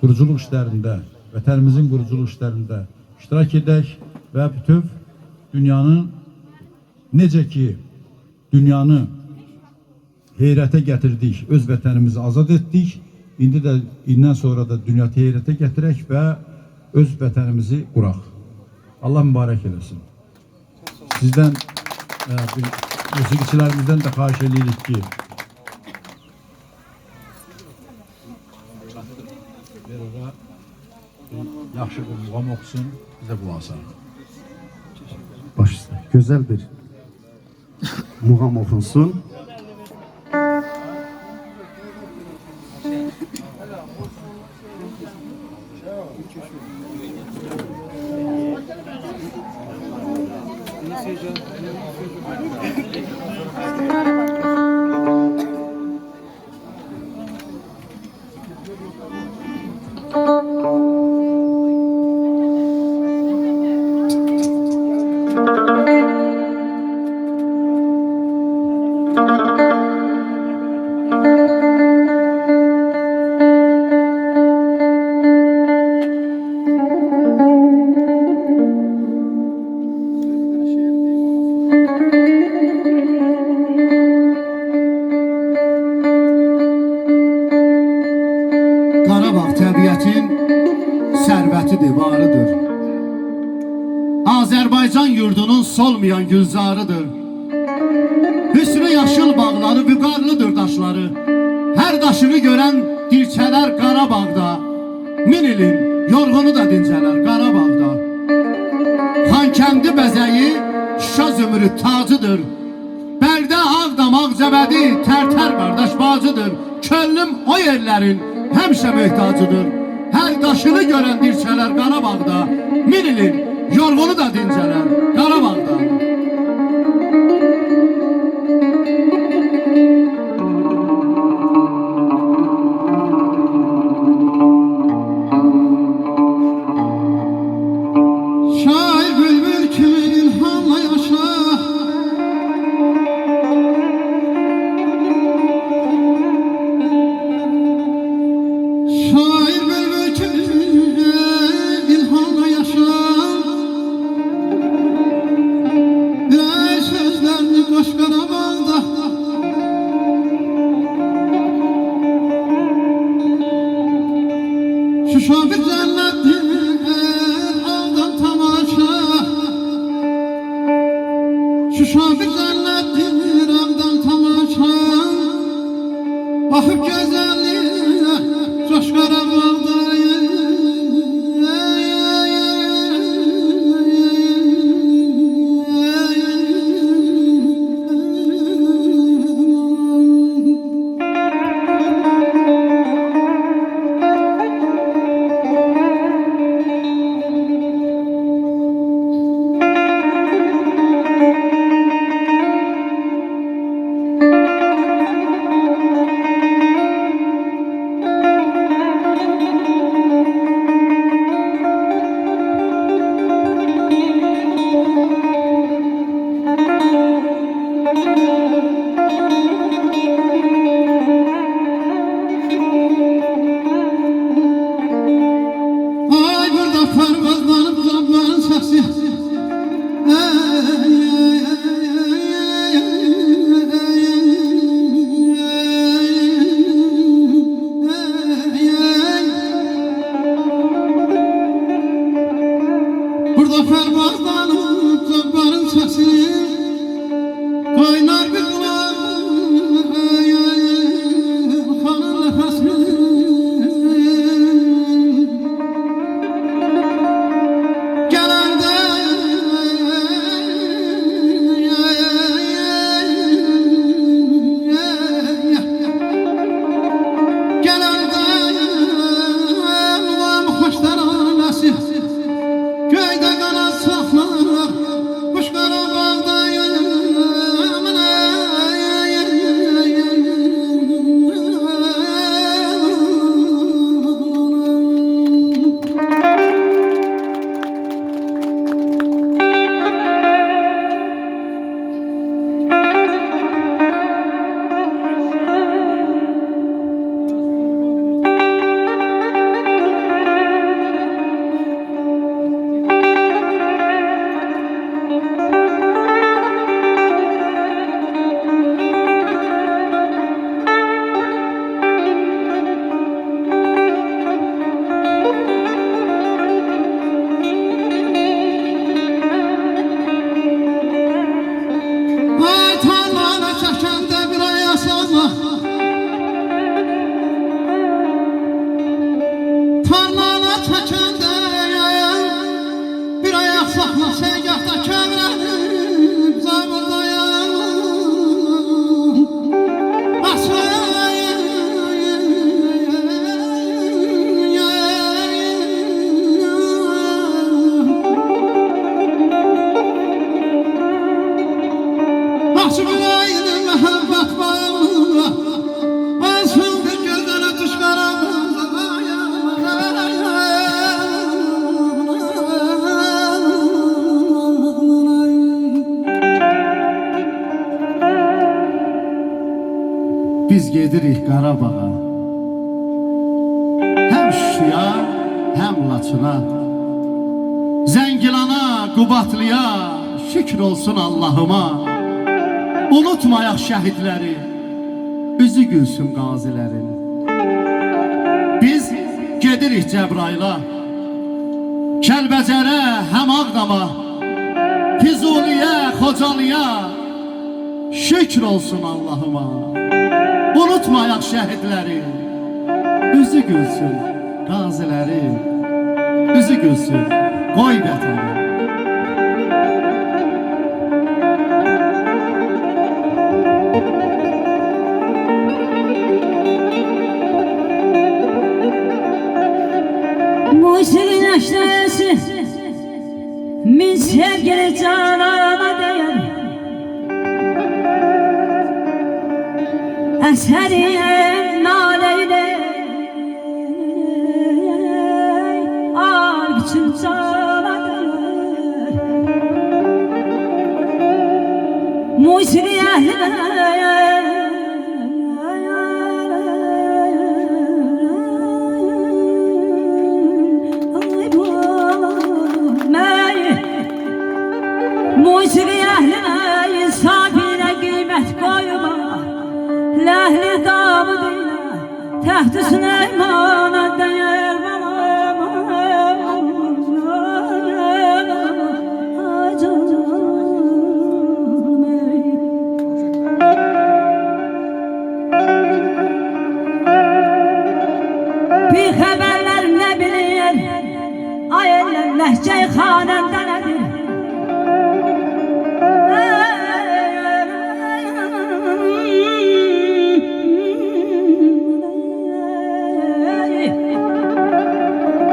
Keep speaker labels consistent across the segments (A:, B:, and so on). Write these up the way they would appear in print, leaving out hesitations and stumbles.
A: quruculuq işlərində, vətənimizin quruculuq işlərində iştirak edək və bütöv dünyanın, necə ki dünyanı heyrətə gətirdik, öz vətənimizi azad etdik, indi də indən sonra da dünyayı heyrətə gətirək və öz vətənimizi quraq. Allah mübarək eləsin. Sizdən, musiqiçilərimizdən də xahiş edirik ki, yaxşı bir muğam oxusun, bizə qulaq asaq.
B: Baş üstə. Gözəl bir muğam oxunsun.
C: Qarabağ təbiətin sərvətidir, varıdır. Azərbaycan yurdunun solmayan gülzarıdır. Hüsnü yaşıl bağları, vüqarlıdır daşları. Hər daşını görən dirçələr Qarabağda. Min ilin yorğunu da dincələr Qarabağda. Xankəndi bəzəyi Şuşa zümrüd tacıdır. Bərdə, Ağdam, Ağcabədi, Tərtər qardaş bacıdır. Könlüm o yerlərin həmişə möhtacıdır. Hər daşını görən dirçələr Qarabağda. Min ilin yorğunu da dincələr Qarabağda. Şair bülbül kimi ilhamla yaşa. Şair bülbül kimi ilhamla yaşa. Ey sözlerini koş Qarabağda. Şuşa bir cennettir, aldan tamaşa. Şuşa bir cennettir, aldan tamaşa. Bakıp güzelliğine, coş Qarabağda. tarlana çəkəndə bir ayaq saxla səygahda kövrəlib zavurdayam Açı biləyini məhəbbət bağlı Ansın bir gözlərə tuş Biz gedirik Qarabağa Həm Şuşuya, həm Laçına Zəngilana, Qubatlıya Şükür olsun Allahıma Unutmayaq şəhidləri Üzü gülsün qazilərin Biz gedirik Cəbrayla Kəlbəcərə, həm Ağdama Füzuliyə, Xocalıya Şükür olsun Allahıma Unutmayaq şəhidləri Üzü gülsün qaziləri Üzü gülsün qoy vətəni
D: Musiqi nəşrəsi min sevgili canana deyər Əsəriyəm naleylə Al bütün cana deyər Musiqi əhlinə Musiqi əhlinə insafirə qiymət qoyma Ləhli davuduyla Təht-i Süleymana dəyər Bir xəbərlər nə bilir Ay ellən ləhcəy xanəndə nədir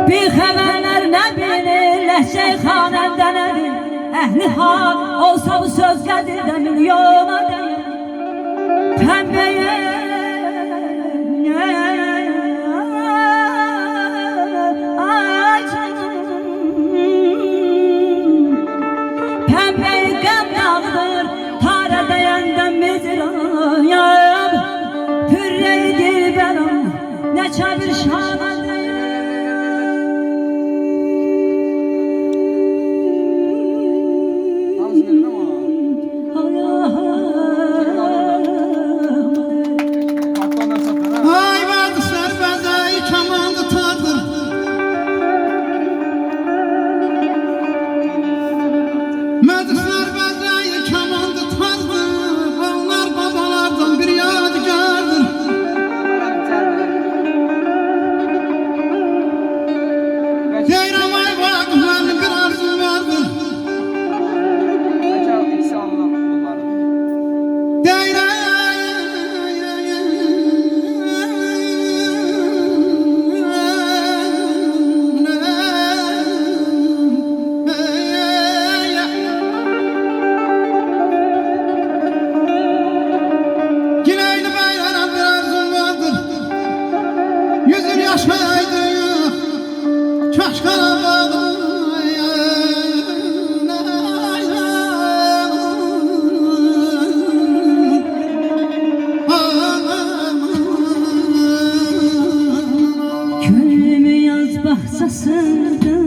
D: Bir xəbərlər nə bilir Ləhcəy xanəndə nədir Əhli hal olsa bu söz qədir də milyona deyir Pəmbəyə Pəmbəyi qəm dağıdır Tarə deyəndə mizrayab Pürrəyi dilbəram Nəçə bir şana Gönlümü yaz bahçesinde